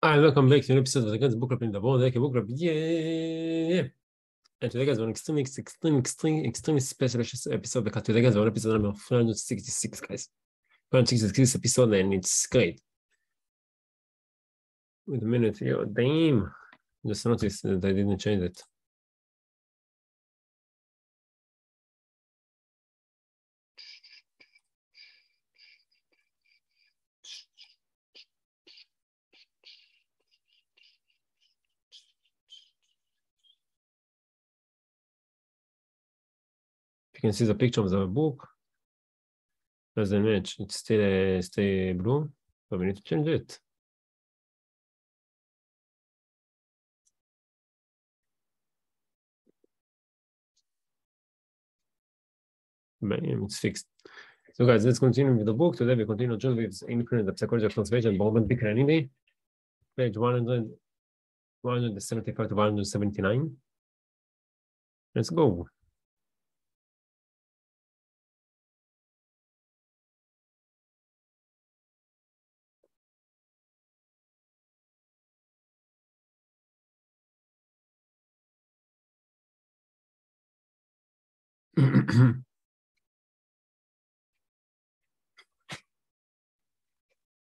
Hi, welcome back to an episode of the Guns Book Club in the World. Book Club, yeah. And today, guys, we're an extremely special episode because today, guys, we're on episode number 366, guys. 366 episode, and it's great. Wait a minute, yo, damn. Just noticed that I didn't change it. You can see the picture of the book. Doesn't match. It's still stay blue, but we need to change it. Bam, it's fixed. So, guys, let's continue with the book. Today, we continue just with Influence the Psychology of Persuasion, Baldwin Pickering, page 175 to 179. Let's go.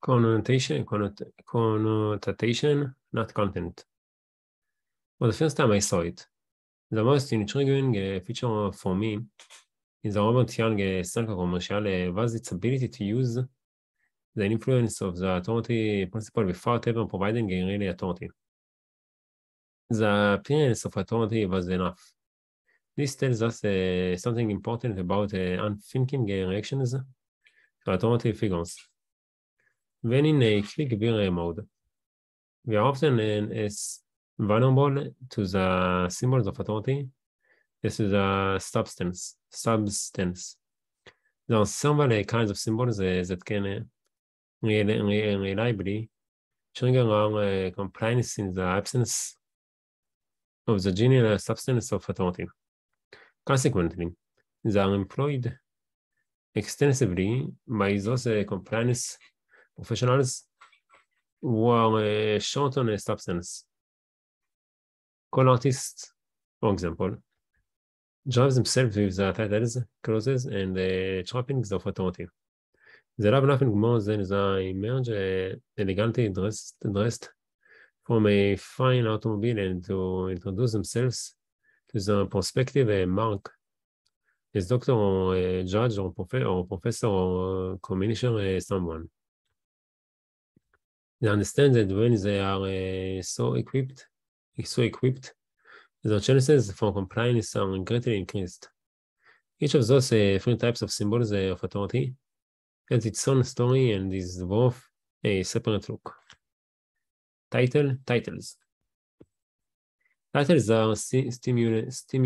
Connotation, not content. Well, the first time I saw it, the most intriguing feature for me is the Robert Young cycle commercial was its ability to use the influence of the authority principle without ever providing a real authority. The appearance of authority was enough. This tells us something important about unthinking reactions to authority figures. When in a click beer mode, we are often as vulnerable to the symbols of authority as to the substance. There are several kinds of symbols that can reliably trigger our compliance in the absence of the genuine substance of authority. Consequently, they are employed extensively by those compliance professionals who are short on a substance. Call artists, for example, drive themselves with the titles, clauses, and trappings of authority. They love nothing more than they emerge elegantly dressed from a fine automobile and to introduce themselves to the prospective mark as doctor or judge or professor or commissioner someone. They understand that when they are so equipped, their chances for compliance are greatly increased. Each of those three types of symbols of authority has its own story and is worth a separate look. Titles. Titles are simultaneously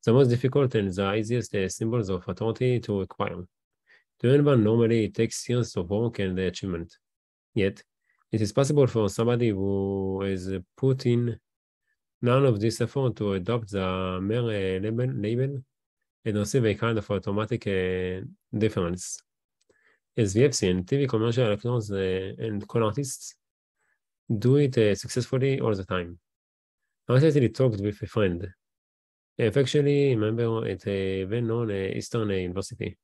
the most difficult and the easiest symbols of authority to acquire. To anyone, normally it takes years of work and achievement. Yet, it is possible for somebody who has put in none of this effort to adopt the mere label and receive a kind of automatic difference. As we have seen, TV commercial actors and con artists do it successfully all the time. I recently talked with a friend, actually a member at a well-known Eastern university,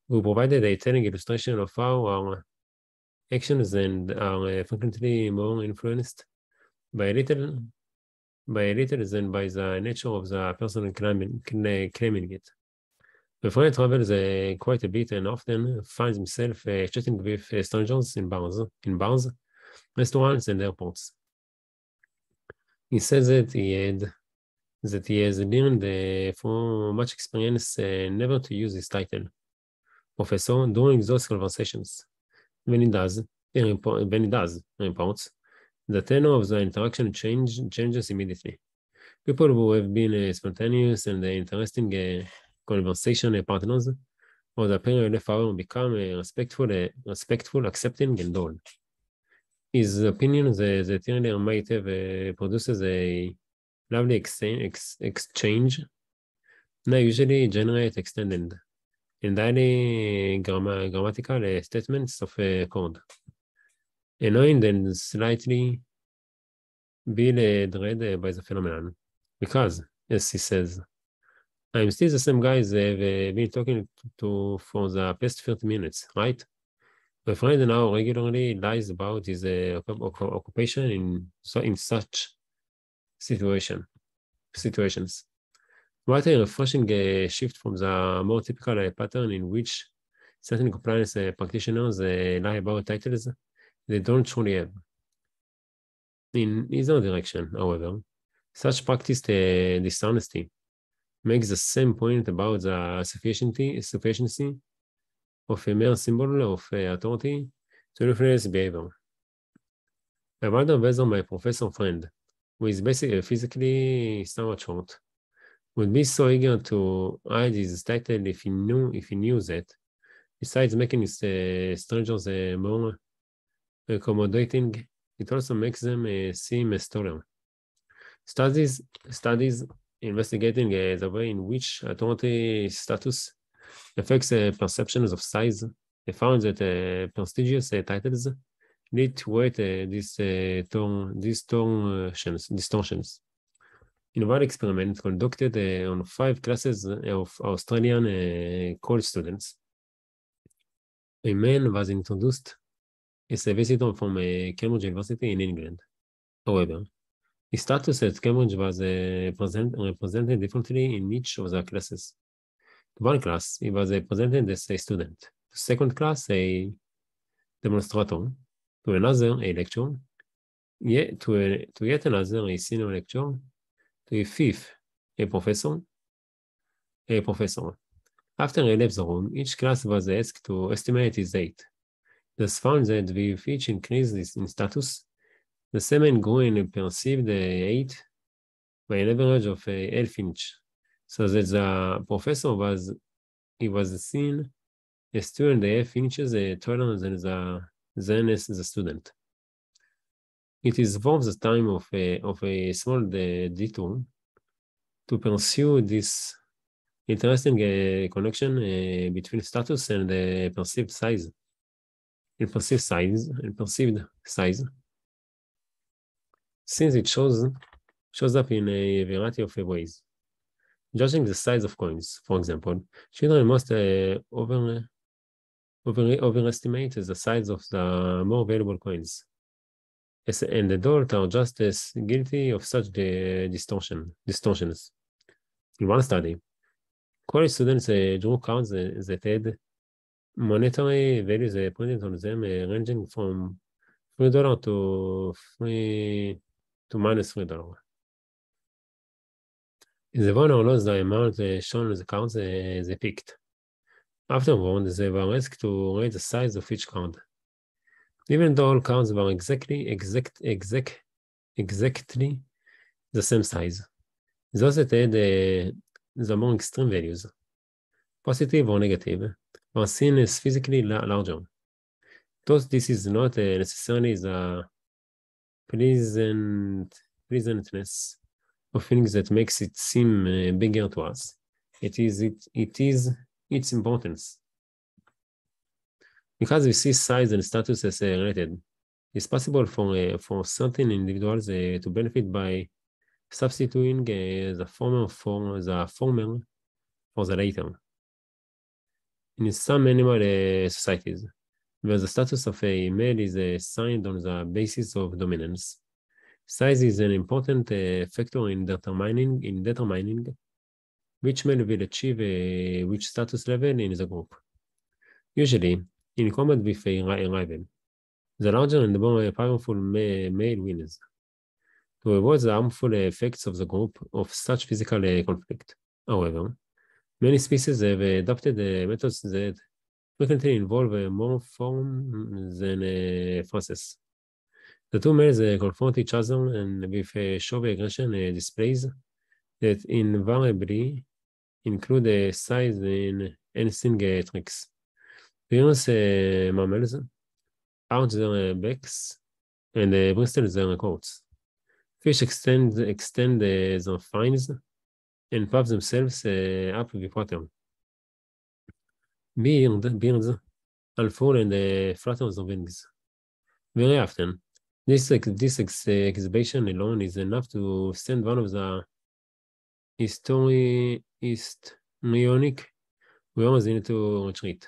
who provided a telling illustration of how our actions and are frequently more influenced by a little than by the nature of the person claiming it. The friend travels quite a bit and often finds himself chatting with strangers in bars, restaurants, and airports. He says that he has learned from much experience never to use his title, professor, during those conversations. When he does, he reports, the tenor of the interaction changes immediately. People who have been spontaneous and interesting conversation partners for the period of hour become respectful, accepting, and dull. His opinion that earlier might have produces a lovely exchange now usually generate extended entirely grammatical statements of code. Annoying and slightly dread by the phenomenon. Because, as he says, I'm still the same guys I've been talking to for the past 30 minutes, right? My friend now regularly lies about his occupation in such situations. What a refreshing shift from the more typical pattern in which certain compliance practitioners lie about titles they don't truly have. In either direction, however, such practiced dishonesty makes the same point about the sufficiency of a mere symbol of authority to influence behavior. I wonder whether my professor friend, who is basically physically somewhat short, would be so eager to hide his title if he knew that, besides making his strangers more accommodating, it also makes them seem as taller. Studies investigating the way in which authority status affects perceptions of size found that prestigious titles lead to these distortions. In one experiment conducted on 5 classes of Australian college students, a man was introduced as a visitor from Cambridge University in England. However, his status at Cambridge was represented differently in each of the classes. To one class, he was presented as a student. To second class, a demonstrator. To another, a lecturer. To yet another, a senior lecturer. To a fifth, a professor. After he left the room, each class was asked to estimate his age. Thus found that with each increase in status, the semen grew in perceived age by an average of 1/2 inch, so that the professor was seen as 2.5 inches taller than the student. It is worth the time of a small detour to pursue this interesting connection between status and perceived size. In perceived size, since it shows up in a variety of ways. Judging the size of coins, for example, children must overestimate the size of the more valuable coins, and adults are just as guilty of such distortions. In one study, college students drew cards that had monetary values printed on them ranging from $3 to minus $3. The winner lost the amount shown on the cards they picked. Afterward, they were asked to rate the size of each card. Even though all cards were exactly the same size, those that had the more extreme values, positive or negative, were seen as physically larger. Thus, this is not necessarily the pleasantness of things that makes it seem bigger to us. It is its importance. Because we see size and status as related, it's possible for certain individuals to benefit by substituting the former for the later. In some animal societies, where the status of a male is assigned on the basis of dominance, size is an important factor in determining which male will achieve which status level in the group. Usually, in combat with a rival, the larger and more powerful male wins. To avoid the harmful effects of the group of such physical conflict, however, many species have adopted methods that frequently involve more form than process. The two males confront each other and with show aggression displays that invariably include size and enhancing tricks. Various mammals arch their backs and bristle their coats. Fish extend their fins and puff themselves up with water. Birds unfold and flutter their wings. Very often, this exhibition alone is enough to send one of the histrionic worms into retreat,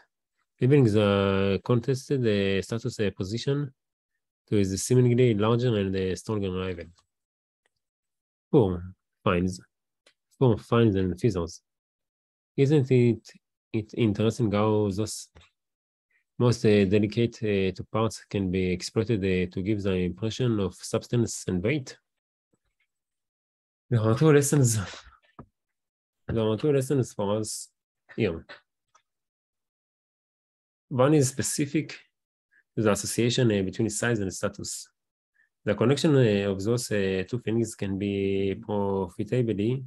leaving the contested status position to his seemingly larger and stronger rival. Poor finds and feathers. Isn't it interesting how those most delicate two parts can be exploited to give the impression of substance and weight? There are two lessons for us here. One is specific to the association between size and status. The connection of those two things can be profitably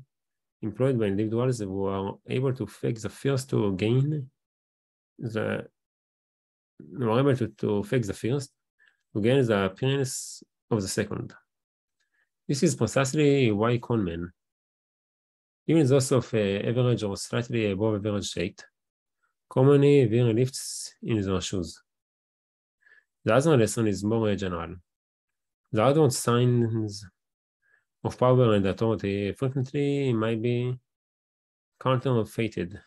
employed by individuals who are able to fake the first to gain the appearance of the second. This is precisely why con men, even those of average or slightly above average height, commonly wear lifts in their shoes. The other lesson is more general. The outward signs of power and authority frequently might be counterfeited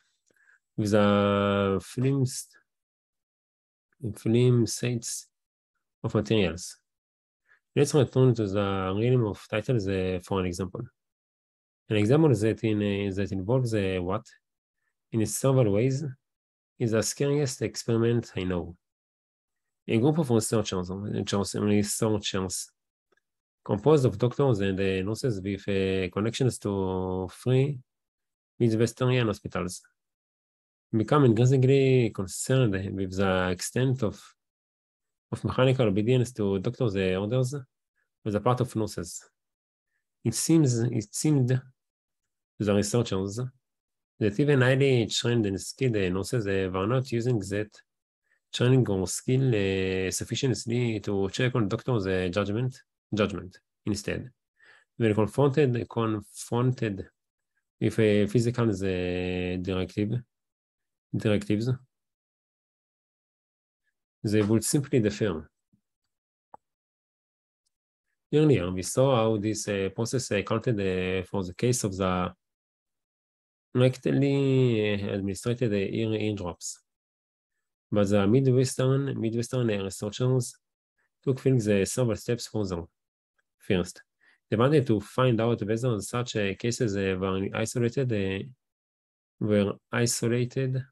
with the flimsities of materials. Let's return to the realm of titles for an example. An example that involves what, in several ways, is the scariest experiment I know. A group of researchers composed of doctors and nurses with connections to three Midwestern hospitals become increasingly concerned with the extent of mechanical obedience to doctors' orders on the part of nurses. It seemed to the researchers that even highly trained and skilled nurses were not using that training or skill sufficiently to check on doctors' judgment. Instead, when confronted with physical directives, they would simply defer. Earlier, we saw how this process accounted for the case of the rectally administered eardrops. But the Midwestern researchers took things several steps further. First, they wanted to find out whether such cases were isolated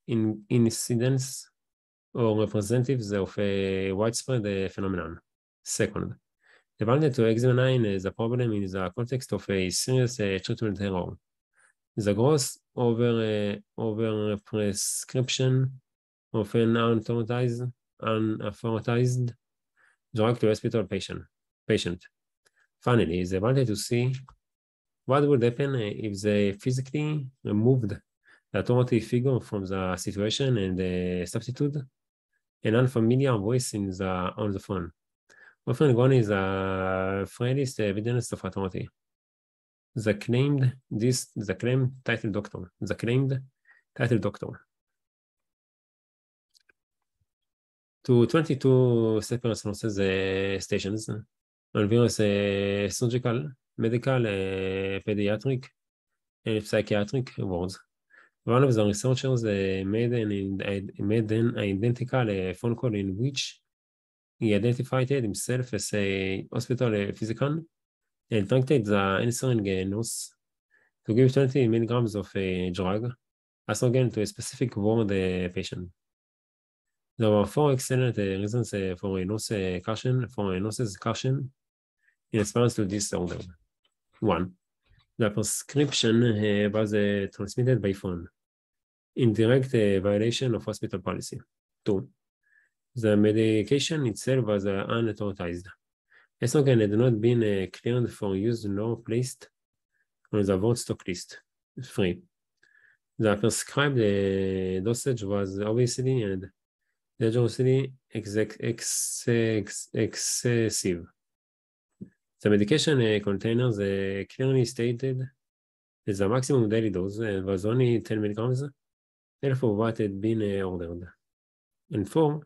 incidents or representatives of a widespread phenomenon. Second, they wanted to examine the problem in the context of a serious treatment error. The gross over prescription of an unauthorized drug to hospital patient. Finally, they wanted to see what would happen if they physically removed the authority figure from the situation and substituted an unfamiliar voice on the phone. Often gone is the frailest evidence of authority. The claimed title doctor. To 22 separate nurses stations on various surgical, medical, pediatric, and psychiatric wards. One of the researchers made an identical phone call in which he identified himself as a hospital physician and directed the answering nurse to give 20 milligrams of a drug, Astrogen, to a specific ward patient. There were 4 excellent reasons for a nurse's caution in response to this order. 1. The prescription was transmitted by phone, in direct violation of hospital policy. 2. The medication itself was unauthorized. Estrogen had not been cleared for use nor placed on the ward stock list. 3. The prescribed dosage was obviously and dangerously excessive. The medication containers clearly stated that the maximum daily dose was only 10 milligrams, therefore what had been ordered. And 4,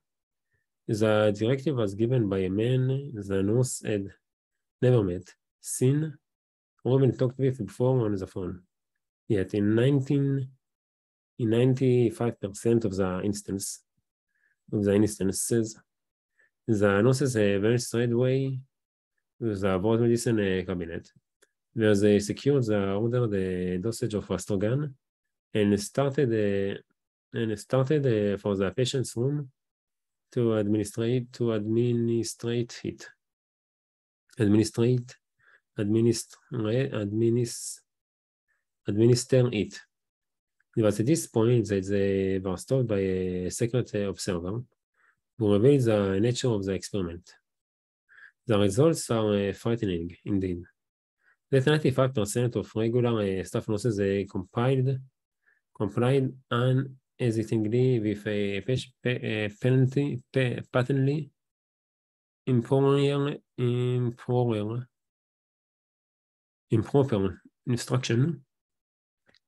the directive was given by a man the nurse had never met, seen, or even talked with before on the phone. Yet in 95% of the instances, the nurses went straight away with the board medicine cabinet, where they secured the order, the dosage of estrogen, and started for the patient's room to administer it. It was at this point that they were stopped by a secret observer who revealed the nature of the experiment. The results are frightening indeed. That 95% of regular staff nurses complied unhesitatingly with a patently improper instruction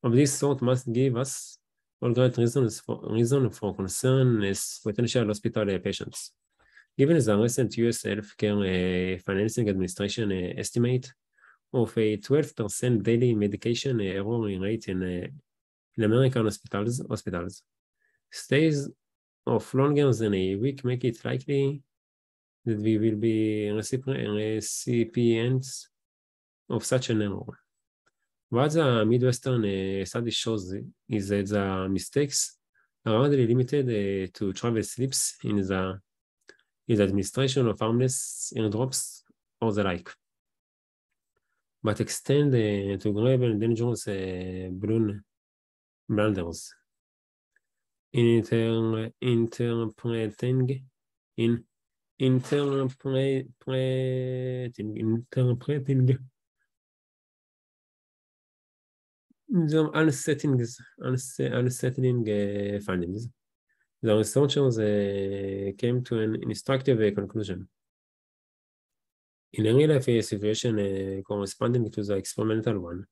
of this sort must give us all great reason for concern as potential hospital patients. Given the recent US Healthcare Financing Administration estimate of a 12% daily medication error rate in American hospitals, stays of longer than a week make it likely that we will be recipients of such an error. What the Midwestern study shows is that the mistakes are hardly limited to travel slips in the administration of harmless airdrops or the like, but extend to grave and dangerous blunders in interpreting the unsettling findings. The researchers came to an instructive conclusion. In a real-life situation corresponding to the experimental one,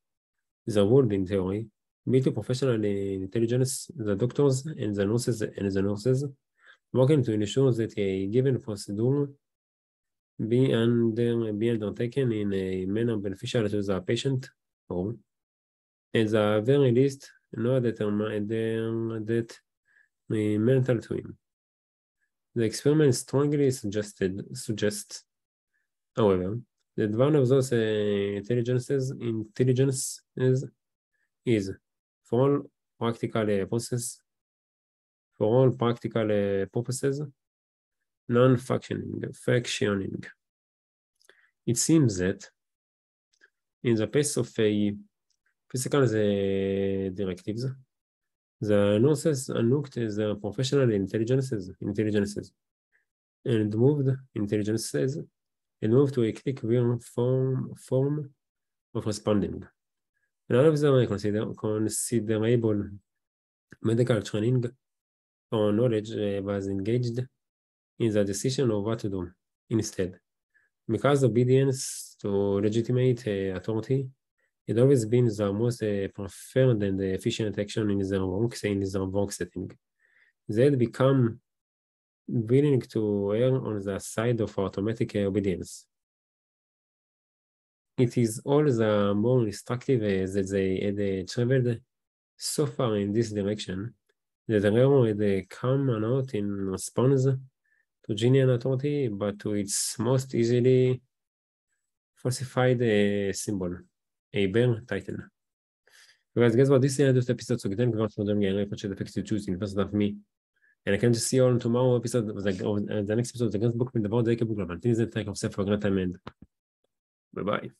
the world, in theory, be to professional intelligence, the doctors and the nurses working to ensure that a given procedure be undertaken in a manner beneficial to the patient, or at the very least, no detrimental to him. The experiment strongly suggests, however, that one of those intelligences is, for all practical purposes, non-functioning. It seems that in the face of physical directives, the nurses unlocked their professional intelligences and moved to a quick form of responding. None of them considerable medical training or knowledge was engaged in the decision of what to do. Instead, because obedience to legitimate authority had always been the most preferred and efficient action in their work setting, they had become willing to err on the side of automatic obedience. It is all the more instructive that they had traveled so far in this direction that the error had come not in response to genuine authority, but to its most easily falsified symbol, a bare title. Guys, guess what? This is the end of the episode. So, again, congrats for them getting a the picture to choose in first of me. And I can just see you all in tomorrow episode, the next episode of the Guns Book with the World Book Club. Until then, thank you for a great time and bye-bye.